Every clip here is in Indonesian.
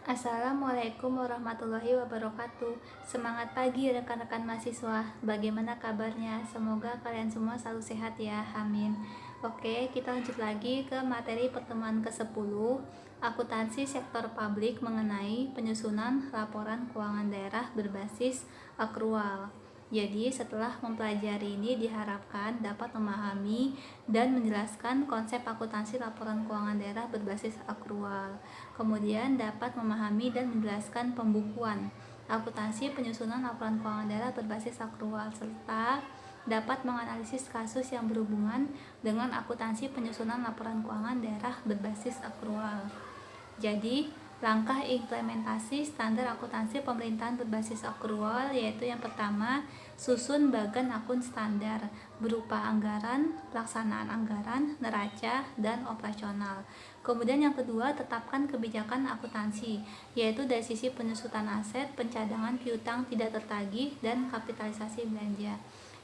Assalamualaikum warahmatullahi wabarakatuh. Semangat pagi rekan-rekan mahasiswa. Bagaimana kabarnya? Semoga kalian semua selalu sehat ya. Amin. Oke, kita lanjut lagi ke materi pertemuan ke-10, akuntansi sektor publik mengenai penyusunan laporan keuangan daerah berbasis akrual. Jadi, setelah mempelajari ini diharapkan dapat memahami dan menjelaskan konsep akuntansi laporan keuangan daerah berbasis akrual. Kemudian dapat memahami dan menjelaskan pembukuan akuntansi penyusunan laporan keuangan daerah berbasis akrual, serta dapat menganalisis kasus yang berhubungan dengan akuntansi penyusunan laporan keuangan daerah berbasis akrual. Jadi, langkah implementasi standar akuntansi pemerintahan berbasis akrual yaitu yang pertama, susun bagan akun standar berupa anggaran, pelaksanaan anggaran, neraca, dan operasional. Kemudian yang kedua, tetapkan kebijakan akuntansi, yaitu dari sisi penyusutan aset, pencadangan piutang tidak tertagih, dan kapitalisasi belanja.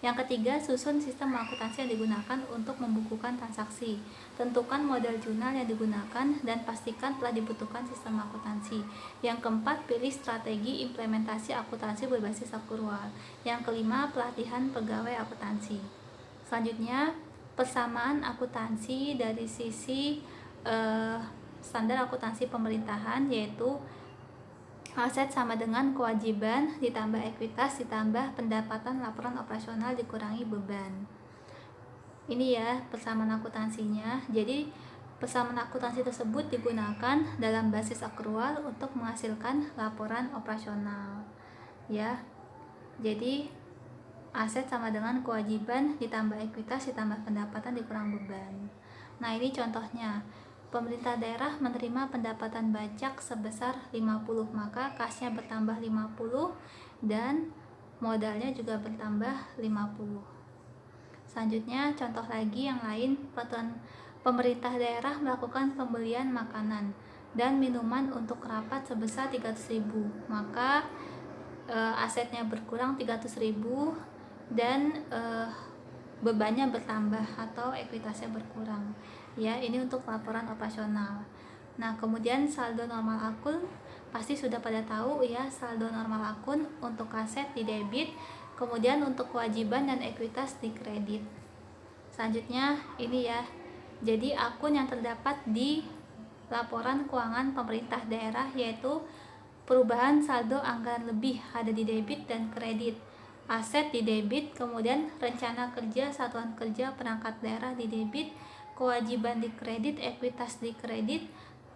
Yang ketiga, susun sistem akuntansi yang digunakan untuk membukukan transaksi. Tentukan model jurnal yang digunakan dan pastikan telah dibutuhkan sistem akuntansi. Yang keempat, pilih strategi implementasi akuntansi berbasis akrual. Yang kelima, pelatihan pegawai akuntansi. Selanjutnya, persamaan akuntansi dari sisi standar akuntansi pemerintahan, yaitu aset sama dengan kewajiban ditambah ekuitas ditambah pendapatan laporan operasional dikurangi beban. Ini ya persamaan akuntansinya. Jadi persamaan akuntansi tersebut digunakan dalam basis akrual untuk menghasilkan laporan operasional. Ya. Jadi aset sama dengan kewajiban ditambah ekuitas ditambah pendapatan dikurang beban. Nah, ini contohnya. Pemerintah daerah menerima pendapatan pajak sebesar 50, maka kasnya bertambah 50 dan modalnya juga bertambah 50. Selanjutnya, contoh lagi yang lain, pemerintah daerah melakukan pembelian makanan dan minuman untuk rapat sebesar 300.000, maka asetnya berkurang 300.000 dan bebannya bertambah atau ekuitasnya berkurang. Ya, ini untuk laporan operasional. Nah, kemudian saldo normal akun pasti sudah pada tahu ya, saldo normal akun untuk aset di debit, kemudian untuk kewajiban dan ekuitas di kredit. Selanjutnya ini ya. Jadi akun yang terdapat di laporan keuangan pemerintah daerah yaitu perubahan saldo anggaran lebih ada di debit dan kredit. Aset di debit, kemudian rencana kerja satuan kerja perangkat daerah di debit, kewajiban di kredit, ekuitas di kredit,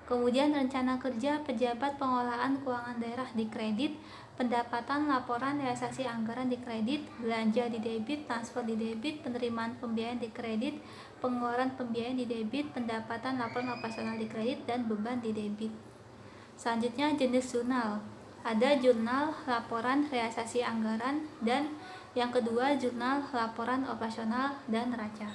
kemudian rencana kerja pejabat pengolahan keuangan daerah di kredit, pendapatan laporan realisasi anggaran di kredit, belanja di debit, transfer di debit, penerimaan pembiayaan di kredit, pengeluaran pembiayaan di debit, pendapatan laporan operasional di kredit, dan beban di debit. Selanjutnya jenis jurnal. Ada jurnal laporan realisasi anggaran dan yang kedua jurnal laporan operasional dan neraca.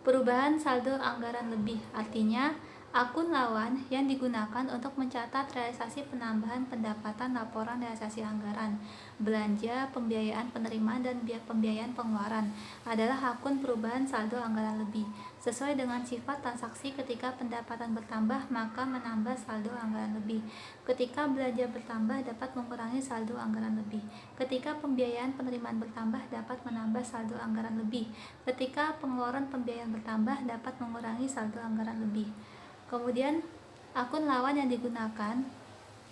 Perubahan saldo anggaran lebih artinya akun lawan yang digunakan untuk mencatat realisasi penambahan pendapatan laporan realisasi anggaran, belanja, pembiayaan penerimaan, dan pembiayaan pengeluaran adalah akun perubahan saldo anggaran lebih. Sesuai dengan sifat transaksi, ketika pendapatan bertambah maka menambah saldo anggaran lebih. Ketika belanja bertambah dapat mengurangi saldo anggaran lebih. Ketika pembiayaan penerimaan bertambah dapat menambah saldo anggaran lebih. Ketika pengeluaran pembiayaan bertambah dapat mengurangi saldo anggaran lebih. Kemudian akun lawan yang digunakan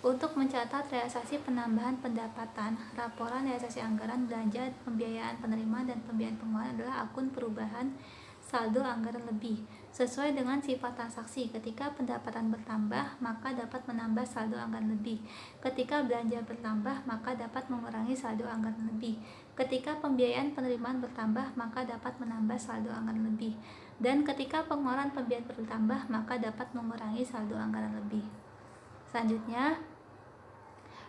untuk mencatat realisasi penambahan pendapatan, laporan realisasi anggaran, belanja, pembiayaan penerimaan, dan pembiayaan pengeluaran adalah akun perubahan saldo anggaran lebih. Sesuai dengan sifat transaksi, ketika pendapatan bertambah maka dapat menambah saldo anggaran lebih. Ketika belanja bertambah maka dapat mengurangi saldo anggaran lebih. Ketika pembiayaan penerimaan bertambah maka dapat menambah saldo anggaran lebih. Dan ketika pengeluaran pembiayaan bertambah maka dapat mengurangi saldo anggaran lebih. Selanjutnya,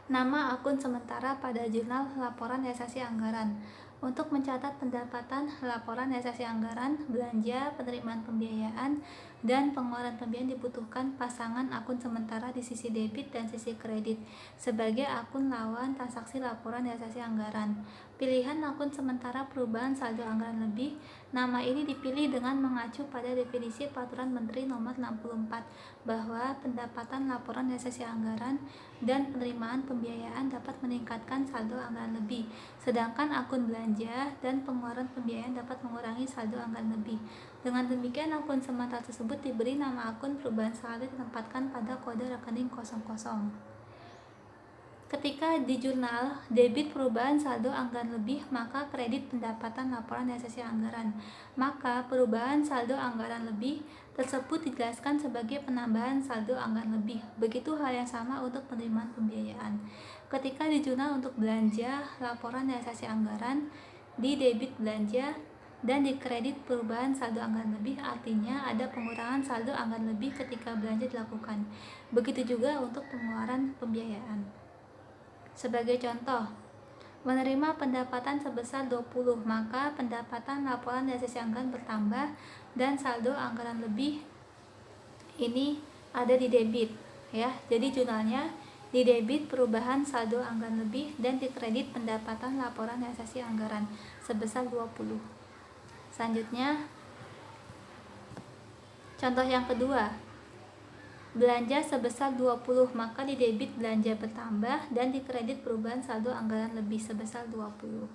nama akun sementara pada jurnal laporan realisasi anggaran. Untuk mencatat pendapatan, laporan realisasi anggaran, belanja, penerimaan pembiayaan, dan pengeluaran pembiayaan dibutuhkan pasangan akun sementara di sisi debit dan sisi kredit sebagai akun lawan transaksi laporan realisasi anggaran. Pilihan akun sementara perubahan saldo anggaran lebih. Nama ini dipilih dengan mengacu pada definisi Peraturan Menteri Nomor 64 bahwa pendapatan laporan realisasi anggaran dan penerimaan pembiayaan dapat meningkatkan saldo anggaran lebih, sedangkan akun belanja dan pengeluaran pembiayaan dapat mengurangi saldo anggaran lebih. Dengan demikian, akun sementara tersebut diberi nama akun perubahan saldo ditempatkan pada kode rekening 00. Ketika di jurnal debit perubahan saldo anggaran lebih, maka kredit pendapatan laporan realisasi anggaran. Maka perubahan saldo anggaran lebih tersebut dijelaskan sebagai penambahan saldo anggaran lebih. Begitu hal yang sama untuk penerimaan pembiayaan. Ketika di jurnal untuk belanja laporan realisasi anggaran, di debit belanja dan di kredit perubahan saldo anggaran lebih, artinya ada pengurangan saldo anggaran lebih ketika belanja dilakukan. Begitu juga untuk pengeluaran pembiayaan. Sebagai contoh, menerima pendapatan sebesar 20, maka pendapatan laporan realisasi anggaran bertambah dan saldo anggaran lebih ini ada di debit ya. Jadi jurnalnya di debit perubahan saldo anggaran lebih dan di kredit pendapatan laporan realisasi anggaran sebesar 20. Selanjutnya contoh yang kedua, belanja sebesar 20, maka di debit belanja bertambah dan di kredit perubahan saldo anggaran lebih sebesar 20.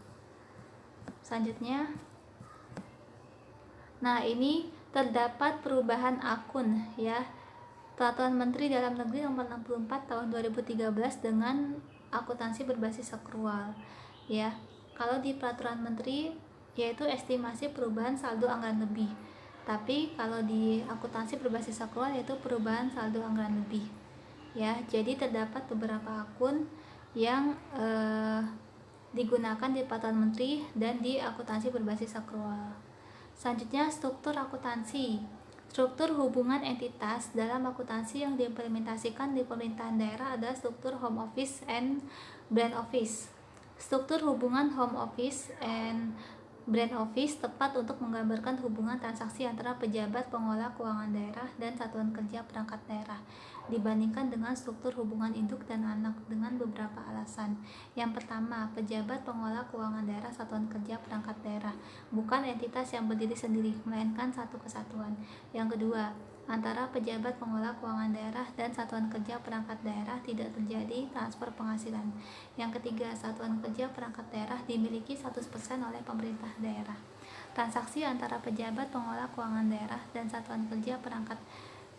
Selanjutnya, nah ini terdapat perubahan akun ya. Peraturan Menteri Dalam Negeri Nomor 64 Tahun 2013 dengan akuntansi berbasis akrual ya. Kalau di peraturan menteri yaitu estimasi perubahan saldo anggaran lebih. Tapi kalau di akuntansi berbasis akrual yaitu perubahan saldo anggaran lebih. Ya, jadi terdapat beberapa akun yang digunakan di peraturan menteri dan di akuntansi berbasis akrual. Selanjutnya, struktur akuntansi. Struktur hubungan entitas dalam akuntansi yang diimplementasikan di pemerintahan daerah adalah struktur home office and branch office. Struktur hubungan home office and branch office tepat untuk menggambarkan hubungan transaksi antara pejabat pengelola keuangan daerah dan satuan kerja perangkat daerah dibandingkan dengan struktur hubungan induk dan anak dengan beberapa alasan. Yang pertama, pejabat pengelola keuangan daerah satuan kerja perangkat daerah bukan entitas yang berdiri sendiri, melainkan satu kesatuan. Yang kedua, antara pejabat pengelola keuangan daerah dan satuan kerja perangkat daerah tidak terjadi transfer penghasilan. Yang ketiga, satuan kerja perangkat daerah dimiliki 100% oleh pemerintah daerah. Transaksi antara pejabat pengelola keuangan daerah dan satuan kerja perangkat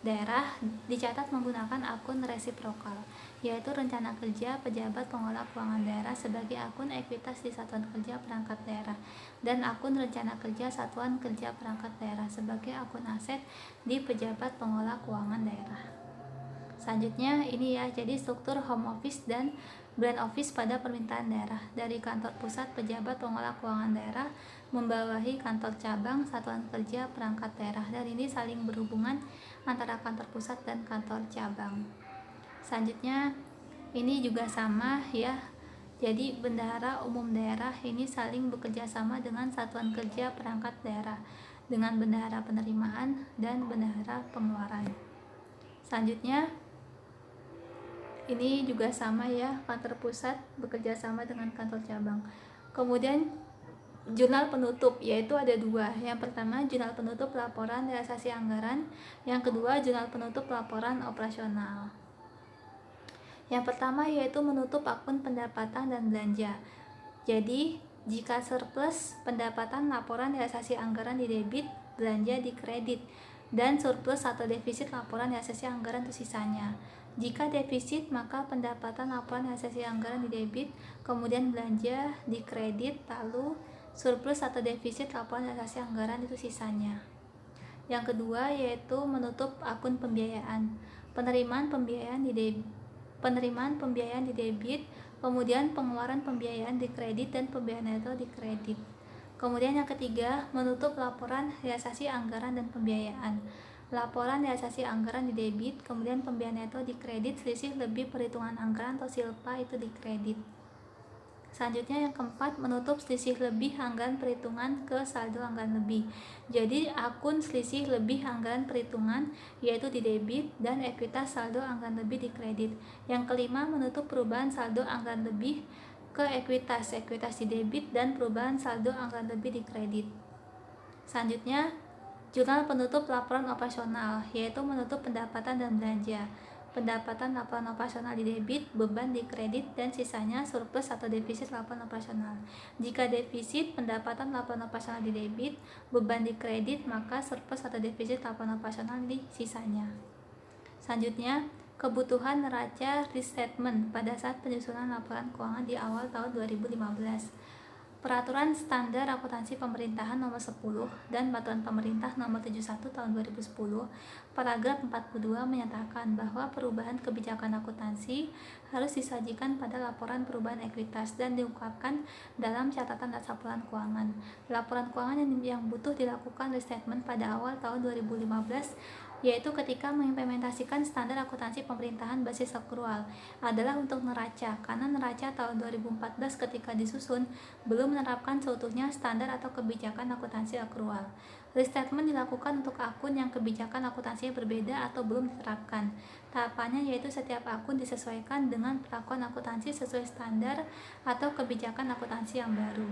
daerah dicatat menggunakan akun resiprokal, yaitu rencana kerja pejabat pengelola keuangan daerah sebagai akun ekuitas di satuan kerja perangkat daerah dan akun rencana kerja satuan kerja perangkat daerah sebagai akun aset di pejabat pengelola keuangan daerah. Selanjutnya ini ya, jadi struktur home office dan branch office pada pemerintahan daerah. Dari kantor pusat pejabat pengelola keuangan daerah membawahi kantor cabang satuan kerja perangkat daerah, dan ini saling berhubungan antara kantor pusat dan kantor cabang. Selanjutnya ini juga sama ya. Jadi bendahara umum daerah ini saling bekerja sama dengan satuan kerja perangkat daerah dengan bendahara penerimaan dan bendahara pengeluaran. Selanjutnya ini juga sama ya, kantor pusat bekerja sama dengan kantor cabang. Kemudian jurnal penutup, yaitu ada dua. Yang pertama jurnal penutup laporan realisasi anggaran, yang kedua jurnal penutup laporan operasional. Yang pertama yaitu menutup akun pendapatan dan belanja. Jadi jika surplus pendapatan laporan realisasi anggaran di debit, belanja di kredit, dan surplus atau defisit laporan realisasi anggaran itu sisanya. Jika defisit, maka pendapatan laporan realisasi anggaran di debit, kemudian belanja di kredit, lalu surplus atau defisit laporan realisasi anggaran itu sisanya. Yang kedua yaitu menutup akun pembiayaan. Penerimaan pembiayaan di debit, kemudian pengeluaran pembiayaan di kredit dan pembiayaan neto di kredit. Kemudian yang ketiga, menutup laporan realisasi anggaran dan pembiayaan. Laporan realisasi anggaran di debit, kemudian pembiayaan neto di kredit, selisih lebih perhitungan anggaran atau silpa itu di kredit. Selanjutnya yang keempat, menutup selisih lebih anggaran perhitungan ke saldo anggaran lebih. Jadi akun selisih lebih anggaran perhitungan yaitu di debit dan ekuitas saldo anggaran lebih di kredit. Yang kelima, menutup perubahan saldo anggaran lebih ke ekuitas di debit dan perubahan saldo anggaran lebih di kredit. Selanjutnya, jurnal penutup laporan operasional yaitu menutup pendapatan dan belanja. Pendapatan laporan operasional di debit, beban di kredit, dan sisanya surplus atau defisit laporan operasional. Jika defisit pendapatan laporan operasional di debit, beban di kredit, maka surplus atau defisit laporan operasional di sisanya. Selanjutnya, kebutuhan neraca restatement pada saat penyusunan laporan keuangan di awal tahun 2015. Peraturan Standar Akuntansi Pemerintahan Nomor 10 dan Peraturan Pemerintah Nomor 71 Tahun 2010, paragraf 42 menyatakan bahwa perubahan kebijakan akuntansi harus disajikan pada laporan perubahan ekuitas dan diungkapkan dalam catatan laporan keuangan. Laporan keuangan yang butuh dilakukan restatement pada awal tahun 2015 yaitu ketika mengimplementasikan standar akuntansi pemerintahan basis akrual adalah untuk neraca, karena neraca tahun 2014 ketika disusun belum menerapkan seutuhnya standar atau kebijakan akuntansi akrual. Restatement dilakukan untuk akun yang kebijakan akuntansinya berbeda atau belum diterapkan. Tahapannya yaitu setiap akun disesuaikan dengan perlakuan akuntansi sesuai standar atau kebijakan akuntansi yang baru.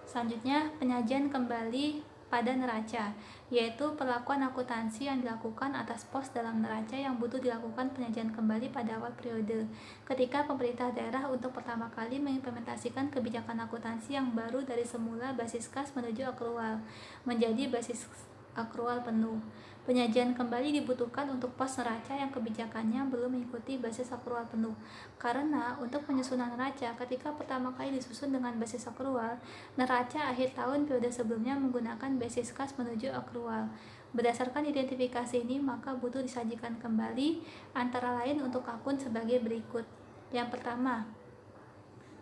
Selanjutnya, penyajian kembali pada neraca, yaitu perlakuan akuntansi yang dilakukan atas pos dalam neraca yang butuh dilakukan penyajian kembali pada awal periode, ketika pemerintah daerah untuk pertama kali mengimplementasikan kebijakan akuntansi yang baru dari semula basis kas menuju akrual, menjadi basis akrual penuh. Penyajian kembali dibutuhkan untuk pos neraca yang kebijakannya belum mengikuti basis akrual penuh, karena untuk penyusunan neraca ketika pertama kali disusun dengan basis akrual, neraca akhir tahun periode sebelumnya menggunakan basis kas menuju akrual. Berdasarkan identifikasi ini, maka butuh disajikan kembali antara lain untuk akun sebagai berikut. Yang pertama,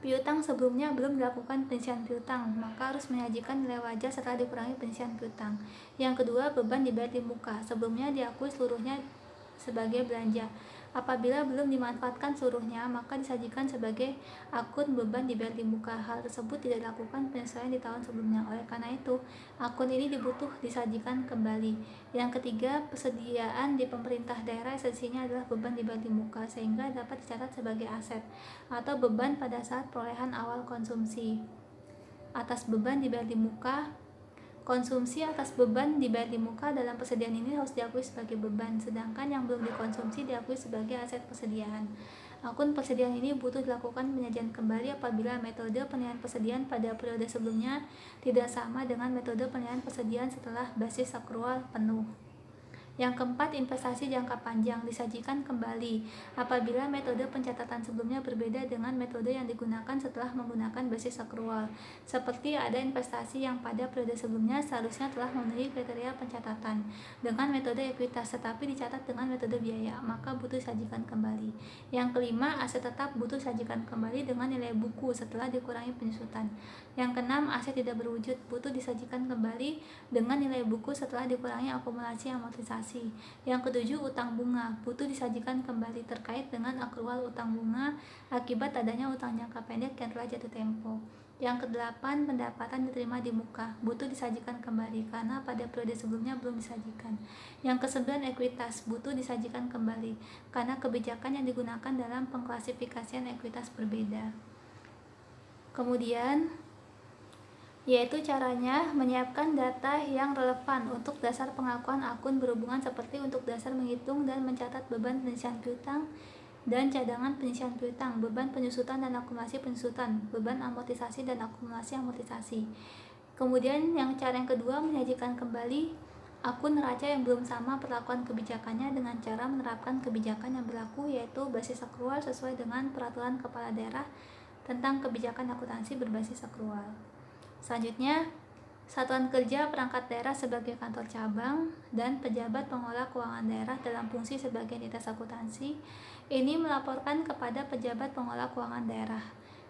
piutang sebelumnya belum dilakukan penyisian piutang, maka harus menyajikan nilai wajar setelah dikurangi penyisian piutang. Yang kedua, beban dibayar di muka, sebelumnya diakui seluruhnya sebagai belanja. Apabila belum dimanfaatkan seluruhnya, maka disajikan sebagai akun beban dibayar di muka. Hal tersebut tidak dilakukan penyesuaian di tahun sebelumnya. Oleh karena itu, akun ini dibutuh disajikan kembali. Yang ketiga, persediaan di pemerintah daerah esensinya adalah beban dibayar di muka, sehingga dapat dicatat sebagai aset atau beban pada saat perolehan awal konsumsi. Atas beban dibayar di muka, konsumsi atas beban dibayar di muka dalam persediaan ini harus diakui sebagai beban, sedangkan yang belum dikonsumsi diakui sebagai aset persediaan. Akun persediaan ini butuh dilakukan penyajian kembali apabila metode penilaian persediaan pada periode sebelumnya tidak sama dengan metode penilaian persediaan setelah basis akrual penuh. Yang keempat, investasi jangka panjang disajikan kembali apabila metode pencatatan sebelumnya berbeda dengan metode yang digunakan setelah menggunakan basis akrual. Seperti ada investasi yang pada periode sebelumnya seharusnya telah memenuhi kriteria pencatatan dengan metode ekuitas tetapi dicatat dengan metode biaya, maka butuh disajikan kembali. Yang kelima, aset tetap butuh disajikan kembali dengan nilai buku setelah dikurangi penyusutan. Yang keenam, aset tidak berwujud butuh disajikan kembali dengan nilai buku setelah dikurangi akumulasi amortisasi. Yang ketujuh, utang bunga butuh disajikan kembali terkait dengan akrual utang bunga akibat adanya utang jangka pendek yang telah jatuh tempo. Yang kedelapan, pendapatan diterima di muka butuh disajikan kembali karena pada periode sebelumnya belum disajikan. Yang kesembilan, ekuitas butuh disajikan kembali karena kebijakan yang digunakan dalam pengklasifikasian ekuitas berbeda. Kemudian yaitu caranya menyiapkan data yang relevan untuk dasar pengakuan akun berhubungan seperti untuk dasar menghitung dan mencatat beban penyisian piutang dan cadangan penyisian piutang, beban penyusutan dan akumulasi penyusutan, beban amortisasi dan akumulasi amortisasi. Kemudian cara yang kedua, menyajikan kembali akun neraca yang belum sama perlakuan kebijakannya dengan cara menerapkan kebijakan yang berlaku yaitu basis akrual sesuai dengan peraturan kepala daerah tentang kebijakan akuntansi berbasis akrual. Selanjutnya, satuan kerja perangkat daerah sebagai kantor cabang dan pejabat pengelola keuangan daerah dalam fungsi sebagai entitas akuntansi ini melaporkan kepada pejabat pengelola keuangan daerah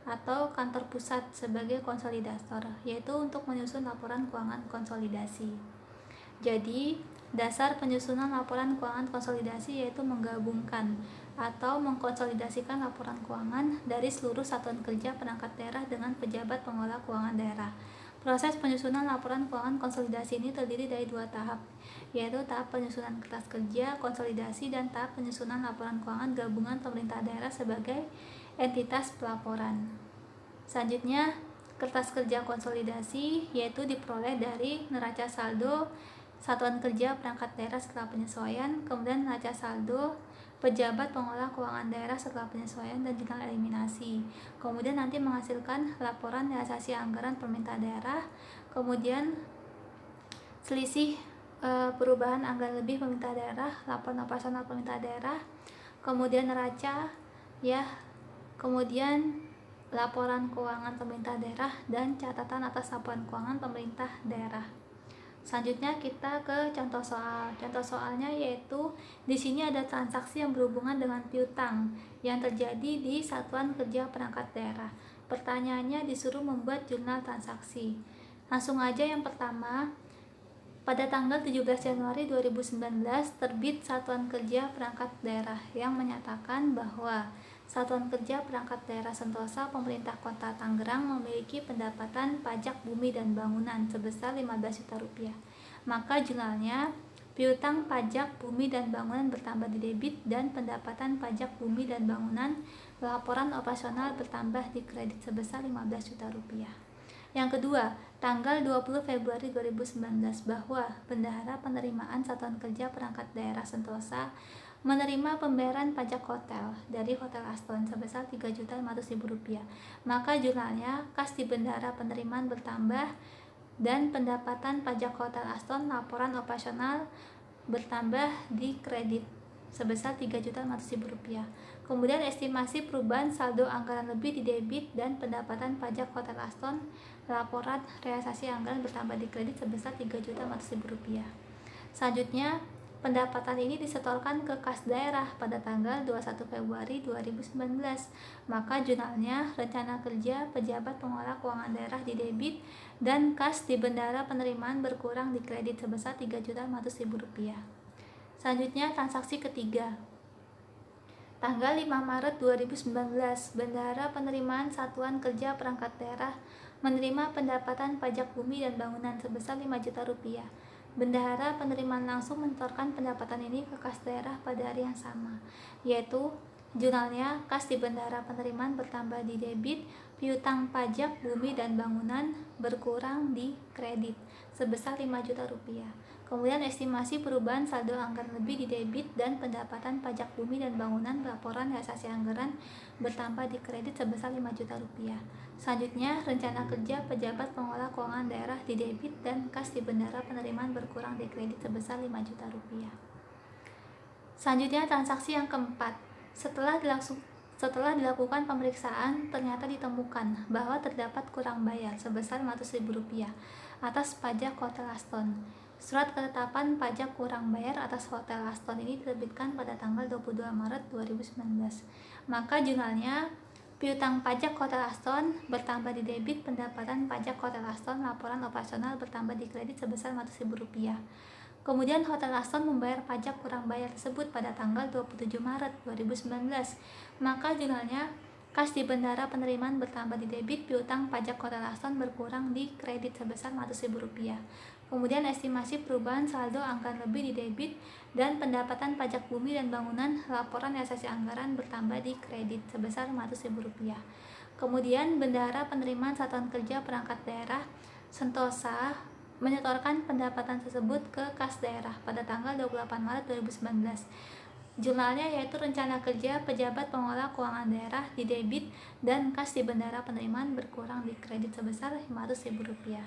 atau kantor pusat sebagai konsolidator, yaitu untuk menyusun laporan keuangan konsolidasi. Jadi, Dasar penyusunan laporan keuangan konsolidasi yaitu menggabungkan atau mengkonsolidasikan laporan keuangan dari seluruh satuan kerja perangkat daerah dengan pejabat pengelola keuangan daerah. Proses penyusunan laporan keuangan konsolidasi ini terdiri dari 2 tahap, yaitu tahap penyusunan kertas kerja konsolidasi dan tahap penyusunan laporan keuangan gabungan pemerintah daerah sebagai entitas pelaporan. Selanjutnya, kertas kerja konsolidasi yaitu diperoleh dari neraca saldo satuan kerja perangkat daerah setelah penyesuaian, kemudian neraca saldo pejabat pengelola keuangan daerah setelah penyesuaian dan jurnal eliminasi. Kemudian nanti menghasilkan laporan realisasi anggaran pemerintah daerah, kemudian selisih perubahan anggaran lebih pemerintah daerah, laporan operasional pemerintah daerah, kemudian neraca ya, kemudian laporan keuangan pemerintah daerah dan catatan atas laporan keuangan pemerintah daerah. Selanjutnya kita ke contoh soal. Contoh soalnya yaitu di sini ada transaksi yang berhubungan dengan piutang yang terjadi di satuan kerja perangkat daerah. Pertanyaannya disuruh membuat jurnal transaksi. Langsung aja yang pertama, pada tanggal 17 Januari 2019 terbit Satuan Kerja Perangkat Daerah yang menyatakan bahwa Satuan Kerja Perangkat Daerah Sentosa Pemerintah Kota Tangerang memiliki pendapatan pajak bumi dan bangunan sebesar 15 juta rupiah. Maka jurnalnya piutang pajak bumi dan bangunan bertambah di debit dan pendapatan pajak bumi dan bangunan laporan operasional bertambah di kredit sebesar 15 juta rupiah. Yang kedua, tanggal 20 Februari 2019 bahwa Bendahara Penerimaan Satuan Kerja Perangkat Daerah Sentosa menerima pembayaran pajak hotel dari Hotel Aston sebesar Rp3.500.000. Maka jurnalnya kas di Bendahara Penerimaan bertambah dan pendapatan pajak Hotel Aston laporan operasional bertambah di kredit sebesar Rp3.500.000. Kemudian estimasi perubahan saldo anggaran lebih di debit dan pendapatan pajak Hotel Aston laporan realisasi anggaran bertambah di kredit sebesar Rp3.500.000. Selanjutnya, pendapatan ini disetorkan ke kas daerah pada tanggal 21 Februari 2019. Maka jurnalnya rencana kerja pejabat pengelola keuangan daerah di debit dan kas di Bendahara Penerimaan berkurang di kredit sebesar Rp3.500.000. Selanjutnya, transaksi ketiga. Tanggal 5 Maret 2019, Bendahara Penerimaan Satuan Kerja Perangkat Daerah menerima pendapatan pajak bumi dan bangunan sebesar Rp5 juta. Bendahara Penerimaan langsung menyetorkan pendapatan ini ke kas daerah pada hari yang sama, yaitu jurnalnya kas di Bendahara Penerimaan bertambah di debit, piutang pajak bumi dan bangunan berkurang di kredit sebesar Rp5 juta. Kemudian estimasi perubahan saldo anggaran lebih di debit dan pendapatan pajak bumi dan bangunan laporan realisasi anggaran bertambah di kredit sebesar Rp5 juta. Selanjutnya, rencana kerja pejabat pengelola keuangan daerah di debit dan kas di Bendahara Penerimaan berkurang di kredit sebesar Rp5 juta. Selanjutnya, transaksi yang keempat. Setelah dilakukan pemeriksaan, ternyata ditemukan bahwa terdapat kurang bayar sebesar Rp500.000 atas pajak Hotel Aston. Surat ketetapan pajak kurang bayar atas Hotel Aston ini diterbitkan pada tanggal 22 Maret 2019. Maka jurnalnya piutang pajak Hotel Aston bertambah di debit, pendapatan pajak Hotel Aston laporan operasional bertambah di kredit sebesar Rp100.000. Kemudian Hotel Aston membayar pajak kurang bayar tersebut pada tanggal 27 Maret 2019. Maka jurnalnya kas di Bendahara Penerimaan bertambah di debit, piutang pajak Hotel Aston berkurang di kredit sebesar Rp100.000. Kemudian estimasi perubahan saldo anggaran lebih di debit dan pendapatan pajak bumi dan bangunan laporan realisasi anggaran bertambah di kredit sebesar Rp500.000. Kemudian Bendahara Penerimaan Satuan Kerja Perangkat Daerah Sentosa menyetorkan pendapatan tersebut ke kas daerah pada tanggal 28 Maret 2019. Jurnalnya yaitu rencana kerja pejabat pengelola keuangan daerah di debit dan kas di Bendahara Penerimaan berkurang di kredit sebesar Rp500.000.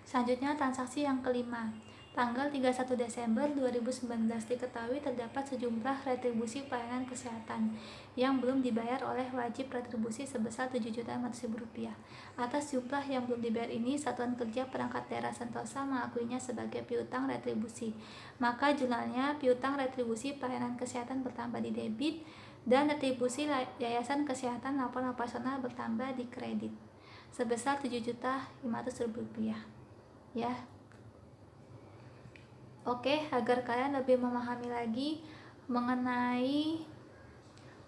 Selanjutnya, transaksi yang kelima. Tanggal 31 Desember 2019 diketahui terdapat sejumlah retribusi pelayanan kesehatan yang belum dibayar oleh wajib retribusi sebesar Rp7.500.000. Atas jumlah yang belum dibayar ini, Satuan Kerja Perangkat Daerah Sentosa mengakuinya sebagai piutang retribusi. Maka jurnalnya piutang retribusi pelayanan kesehatan bertambah di debit dan retribusi yayasan kesehatan laporan operasional bertambah di kredit sebesar Rp7.500.000. Ya. Oke, agar kalian lebih memahami lagi mengenai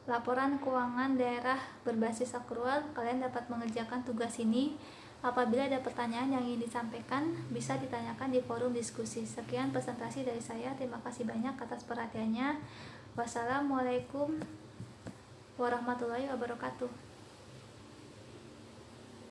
laporan keuangan daerah berbasis akrual, kalian dapat mengerjakan tugas ini. Apabila ada pertanyaan yang ingin disampaikan, bisa ditanyakan di forum diskusi. Sekian presentasi dari saya. Terima kasih banyak atas perhatiannya. Wassalamualaikum warahmatullahi wabarakatuh.